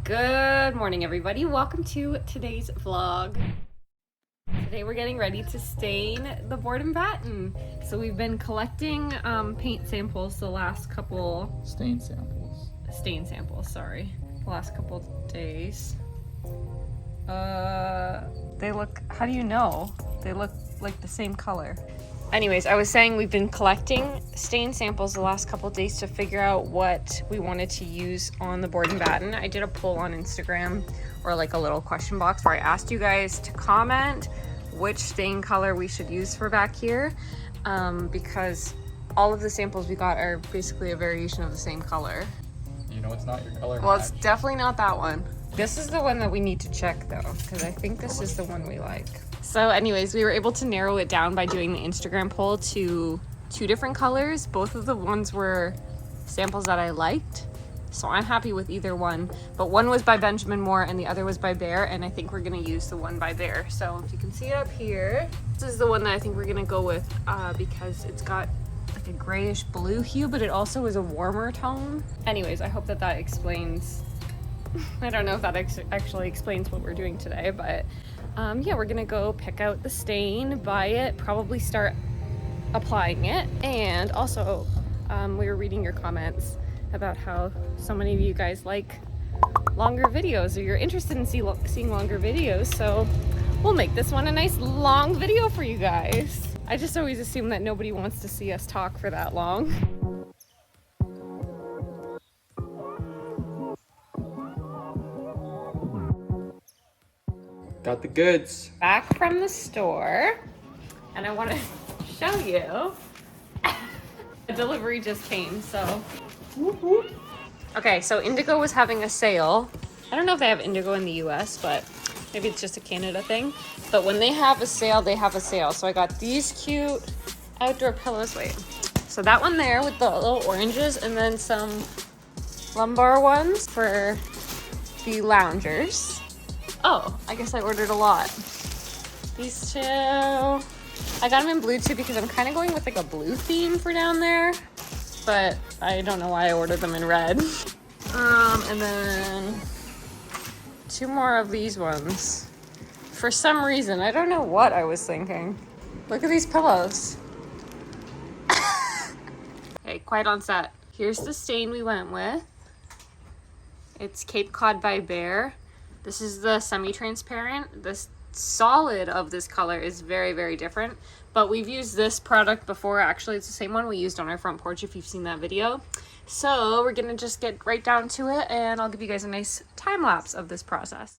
Good morning, everybody. Welcome to today's vlog. Today we're getting ready to stain the board in Batten. So we've been collecting paint samples the last couple... Stain samples. Stain samples, sorry. The last couple days. They look... How do you know? They look like the same color. Anyways, I was saying we've been collecting stain samples the last couple days to figure out what we wanted to use on the board in Batten. I did a poll on Instagram, or like a little question box, where I asked you guys to comment which stain color we should use for back here, because all of the samples we got are basically a variation of the same color. You know it's not your color Well, match. it's definitely not that one. This is the one that we need to check though, because I think this is the one we like. So anyways, we were able to narrow it down by doing the Instagram poll to 2 different colors. Both of the ones were samples that I liked, so I'm happy with either one. But one was by Benjamin Moore and the other was by Bear, and I think we're gonna use the one by Bear. So if you can see it up here, this is the one that I think we're gonna go with because it's got like a grayish blue hue, but it also is a warmer tone. Anyways, I hope that that explains. I don't know if that actually explains what we're doing today, but yeah, we're gonna go pick out the stain, buy it, probably start applying it. And also, we were reading your comments about how so many of you guys like longer videos, or you're interested in seeing longer videos, so we'll make this one a nice long video for you guys. I just always assume that nobody wants to see us talk for that long. Got the goods. Back from the store, and I want to show you. The delivery just came, so. Whoop, whoop. Okay, so Indigo was having a sale. I don't know if they have Indigo in the US, but maybe it's just a Canada thing. But when they have a sale, they have a sale. So I got these cute outdoor pillows. Wait. So that one there with the little oranges, and then some lumbar ones for the loungers. Oh, I guess I ordered a lot. These two. I got them in blue too because I'm kind of going with like a blue theme for down there. But I don't know why I ordered them in red. And then 2 more of these ones. For some reason, I don't know what I was thinking. Look at these pillows. Okay, quiet on set. Here's the stain we went with. It's Cape Cod by Bear. This is the semi-transparent. The solid of this color is very, very different, but we've used this product before. Actually, it's the same one we used on our front porch if you've seen that video. So we're gonna just get right down to it, and I'll give you guys a nice time lapse of this process.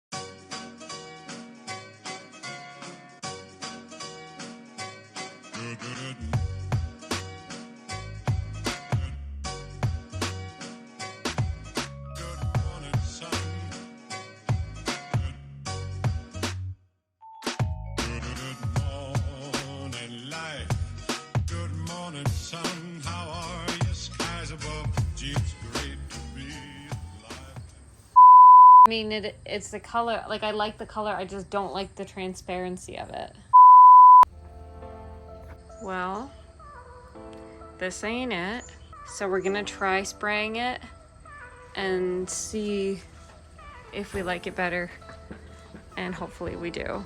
I mean, it's the color, like I like the color, I just don't like the transparency of it. Well, this ain't it. So we're gonna try spraying it and see if we like it better. And hopefully we do.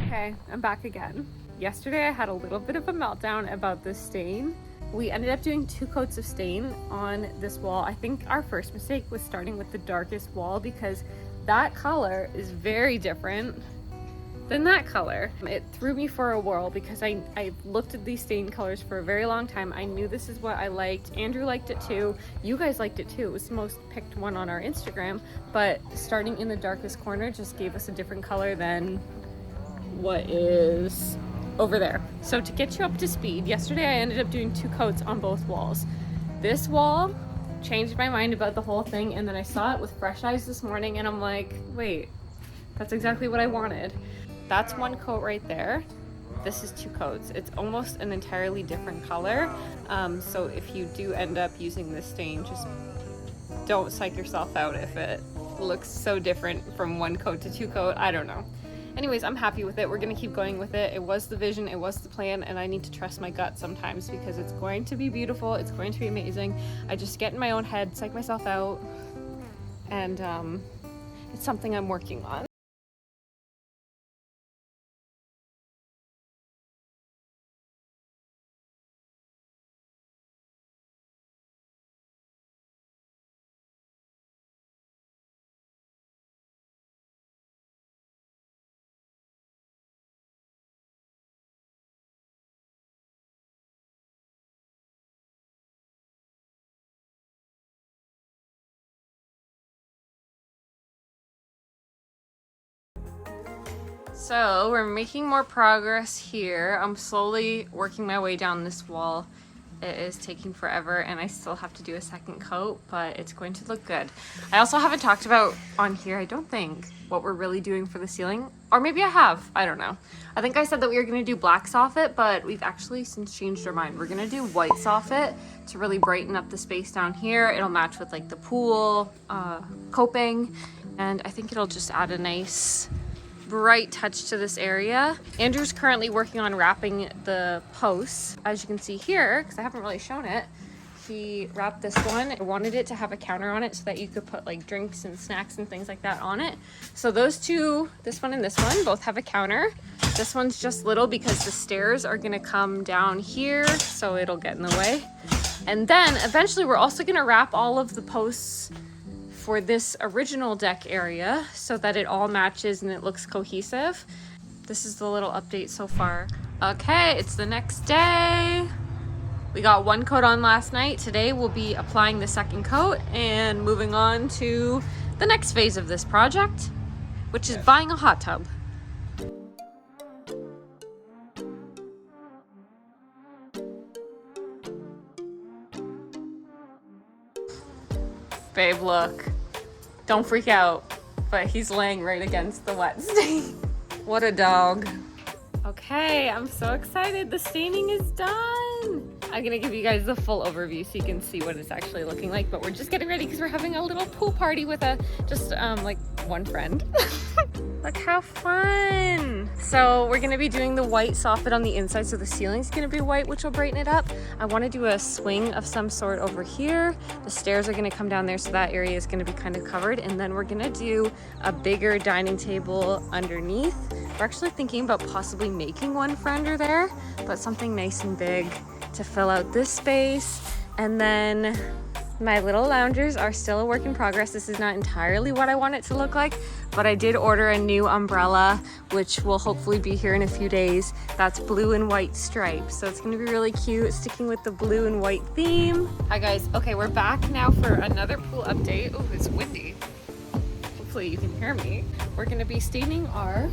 Okay, I'm back again. Yesterday I had a little bit of a meltdown about this stain. We ended up doing 2 coats of stain on this wall. I think our first mistake was starting with the darkest wall because that color is very different than that color. It threw me for a whirl because I looked at these stain colors for a very long time. I knew this is what I liked. Andrew liked it too. You guys liked it too. It was the most picked one on our Instagram, but starting in the darkest corner just gave us a different color than what is over there. So to get you up to speed, yesterday I ended up doing 2 coats on both walls. This wall changed my mind about the whole thing, and then I saw it with fresh eyes this morning and I'm like, wait, that's exactly what I wanted. That's 1 coat right there. This is 2 coats. It's almost an entirely different color. So if you do end up using this stain, just don't psych yourself out if it looks so different from 1 coat to 2 coat. I don't know. anyways, I'm happy with it. We're gonna keep going with it. It was the vision, it was the plan, and I need to trust my gut sometimes because it's going to be beautiful, it's going to be amazing. I just get in my own head, psych myself out, and it's something I'm working on. So we're making more progress here. I'm slowly working my way down this wall. It is taking forever and I still have to do a second coat, but it's going to look good. I also haven't talked about on here, I don't think, what we're really doing for the ceiling. Or maybe I have, I don't know. I think I said that we were gonna do black soffit, but we've actually since changed our mind. We're gonna do white soffit to really brighten up the space down here. It'll match with like the pool coping, and I think it'll just add a nice bright touch to this area. Andrew's currently working on wrapping the posts. As you can see here, because I haven't really shown it, he wrapped this one. I wanted it to have a counter on it so that you could put like drinks and snacks and things like that on it. So those two, this one and this one, both have a counter. This one's just little because the stairs are gonna come down here, so it'll get in the way. And then eventually we're also gonna wrap all of the posts for this original deck area so that it all matches and it looks cohesive. This is the little update so far. Okay, it's the next day. We got one coat on last night. Today we'll be applying the second coat and moving on to the next phase of this project, which is buying a hot tub. Babe, look. Don't freak out, but he's laying right against the wet stain. What a dog. Okay, I'm so excited. The staining is done. I'm gonna give you guys the full overview so you can see what it's actually looking like, but we're just getting ready because we're having a little pool party with just like one friend. Look how fun. So we're gonna be doing the white soffit on the inside, so the ceiling's gonna be white, which will brighten it up. I wanna do a swing of some sort over here. The stairs are gonna come down there, so that area is gonna be kind of covered. And then we're gonna do a bigger dining table underneath. We're actually thinking about possibly making one for under there, but something nice and big to fill out this space. And then my little loungers are still a work in progress. This is not entirely what I want it to look like, but I did order a new umbrella, which will hopefully be here in a few days. That's blue and white stripes, so it's gonna be really cute, sticking with the blue and white theme. Hi guys, okay, we're back now for another pool update. Oh, it's windy. Hopefully you can hear me. We're gonna be staining our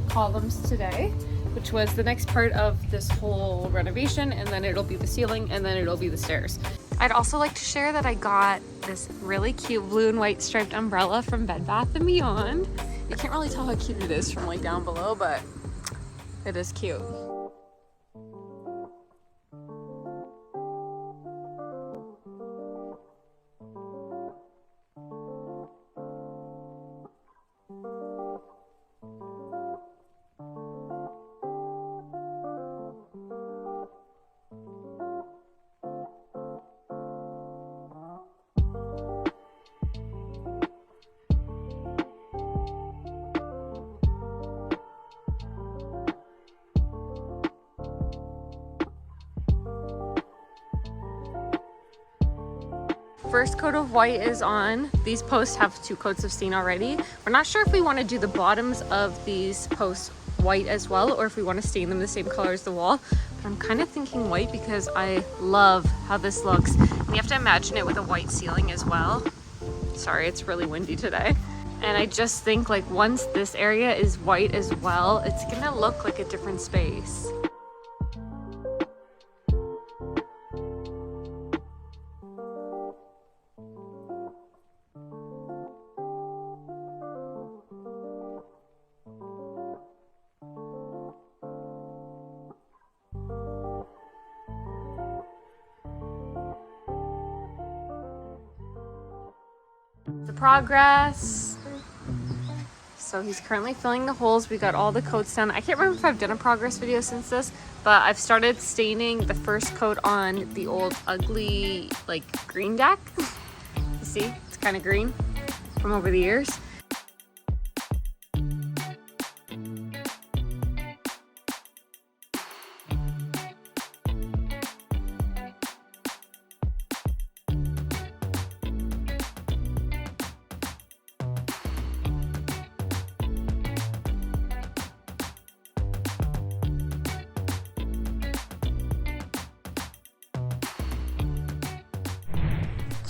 columns today, which was the next part of this whole renovation, and then it'll be the ceiling, and then it'll be the stairs. I'd also like to share that I got this really cute blue and white striped umbrella from Bed Bath & Beyond. You can't really tell how cute it is from like down below, but it is cute. First coat of white is on. These posts have 2 coats of stain already. We're not sure if we want to do the bottoms of these posts white as well, or if we want to stain them the same color as the wall. But I'm kind of thinking white because I love how this looks. And you have to imagine it with a white ceiling as well. Sorry, it's really windy today. And I just think like once this area is white as well, it's gonna look like a different space. The progress. So he's currently filling the holes. We got all the coats done. I can't remember if I've done a progress video since this, but I've started staining the first coat on the old ugly like green deck. You see, it's kind of green from over the years.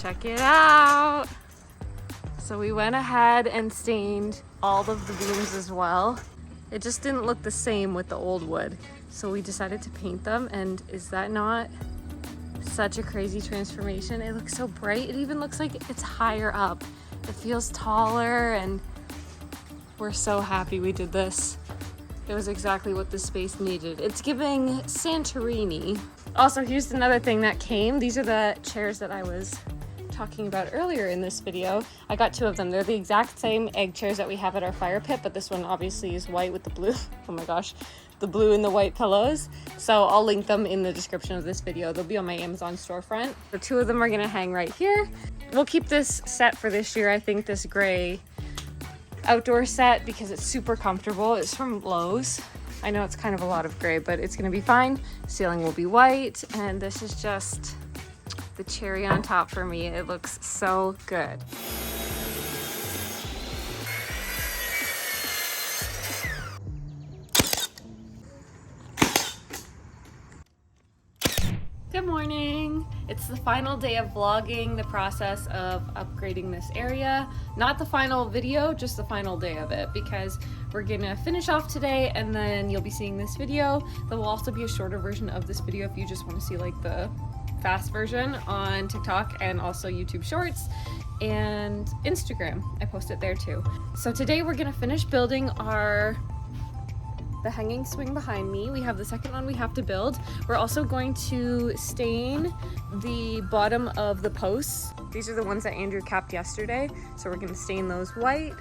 Check it out. So we went ahead and stained all of the beams as well. It just didn't look the same with the old wood. So we decided to paint them, and is that not such a crazy transformation? It looks so bright. It even looks like it's higher up. It feels taller, and we're so happy we did this. It was exactly what the space needed. It's giving Santorini. Also, here's another thing that came. These are the chairs that I was talking about earlier in this video. I got 2 of them. They're the exact same egg chairs that we have at our fire pit, but this one obviously is white with the blue. Oh my gosh, the blue and the white pillows. So I'll link them in the description of this video. They'll be on my Amazon storefront. The 2 of them are gonna hang right here. We'll keep this set for this year. I think this gray outdoor set because it's super comfortable. It's from Lowe's. I know it's kind of a lot of gray, but it's gonna be fine. Ceiling will be white, and this is just the cherry on top for me. It looks so good. Good morning. It's the final day of vlogging the process of upgrading this area. Not the final video, just the final day of it, because we're gonna finish off today and then you'll be seeing this video. There will also be a shorter version of this video if you just want to see like the fast version on TikTok and also YouTube Shorts and Instagram. I post it there too. So today we're gonna finish building the hanging swing behind me. We have the second one we have to build. We're also going to stain the bottom of the posts. These are the ones that Andrew capped yesterday. So we're gonna stain those white.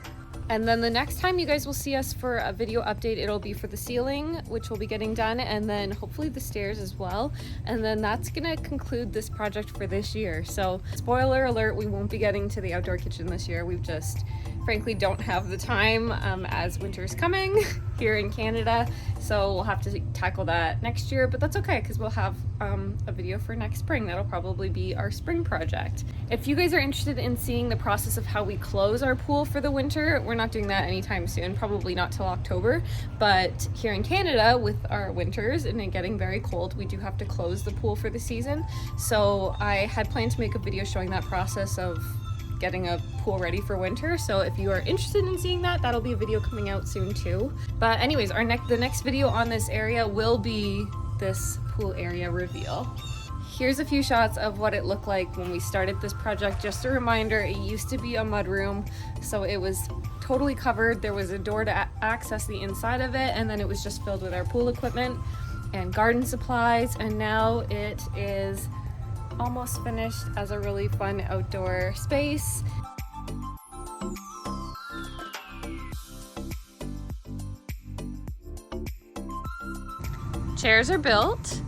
And then the next time you guys will see us for a video update, it'll be for the ceiling, which will be getting done, and then hopefully the stairs as well. And then that's gonna conclude this project for this year. So spoiler alert, we won't be getting to the outdoor kitchen this year. We've just frankly don't have the time as winter's coming here in Canada. So we'll have to tackle that next year, but that's okay because we'll have a video for next spring. That'll probably be our spring project. If you guys are interested in seeing the process of how we close our pool for the winter, we're not doing that anytime soon, probably not till October, but here in Canada with our winters and it getting very cold, we do have to close the pool for the season. So I had planned to make a video showing that process of getting a pool ready for winter. So if you are interested in seeing that, that'll be a video coming out soon too. But anyways, the next video on this area will be this pool area reveal. Here's a few shots of what it looked like when we started this project. Just a reminder, it used to be a mud room, so it was totally covered. There was a door to access the inside of it, and then it was just filled with our pool equipment and garden supplies, and now it is almost finished as a really fun outdoor space. Chairs are built.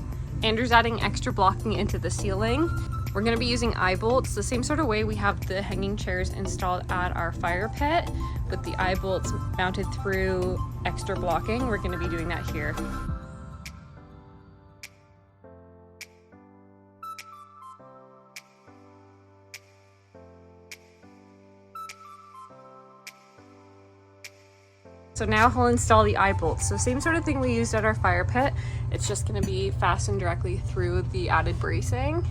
Andrew's adding extra blocking into the ceiling. We're gonna be using eye bolts, the same sort of way we have the hanging chairs installed at our fire pit, with the eye bolts mounted through extra blocking. We're gonna be doing that here. So now he'll install the eye bolts. So same sort of thing we used at our fire pit. It's just gonna be fastened directly through the added bracing.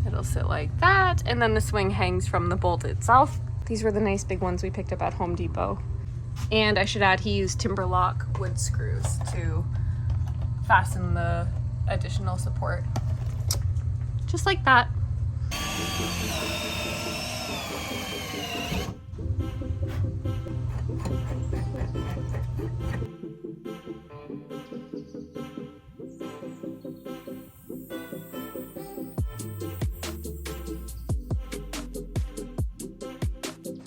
It'll sit like that, and then the swing hangs from the bolt itself. These were the nice big ones we picked up at Home Depot. And I should add, he used Timberlock wood screws to fasten the additional support. Just like that.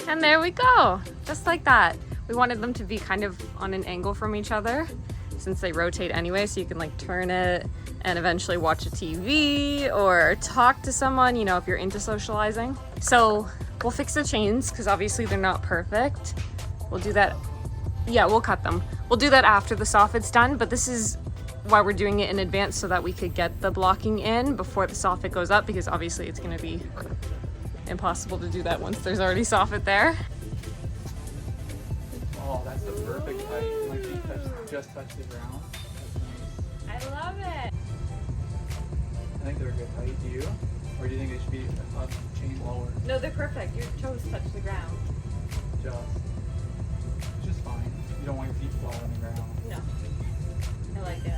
And there we go, just like that. we wanted them to be kind of on an angle from each other since they rotate anyway, so you can like turn it and eventually watch a TV or talk to someone, you know, if you're into socializing. So we'll fix the chains because obviously they're not perfect. We'll do that. Yeah, we'll cut them. We'll do that after the soffit's done, but this is why we're doing it in advance so that we could get the blocking in before the soffit goes up, because obviously it's going to be impossible to do that once there's already soffit there. Oh, that's the perfect height. My feet just touch the ground. That's nice. I love it. I think they're a good height. Do you? Or do you think they should be a chain lower? No, they're perfect. Your toes touch the ground. It's just fine. You don't want your feet flat on the ground. No. I like it.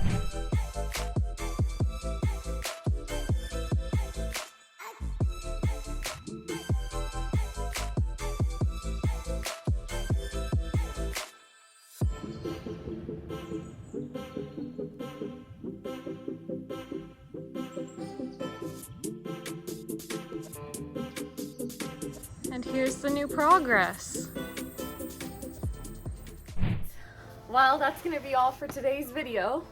And here's the new progress. Well, that's gonna be all for today's video.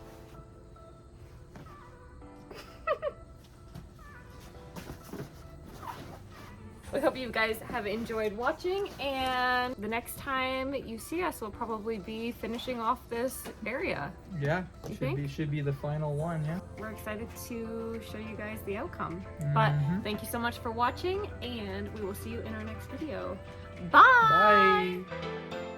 We hope you guys have enjoyed watching, and the next time you see us, we'll probably be finishing off this area. Yeah, think? should be the final one, yeah. We're excited to show you guys the outcome. But thank you so much for watching, and we will see you in our next video. Bye! Bye!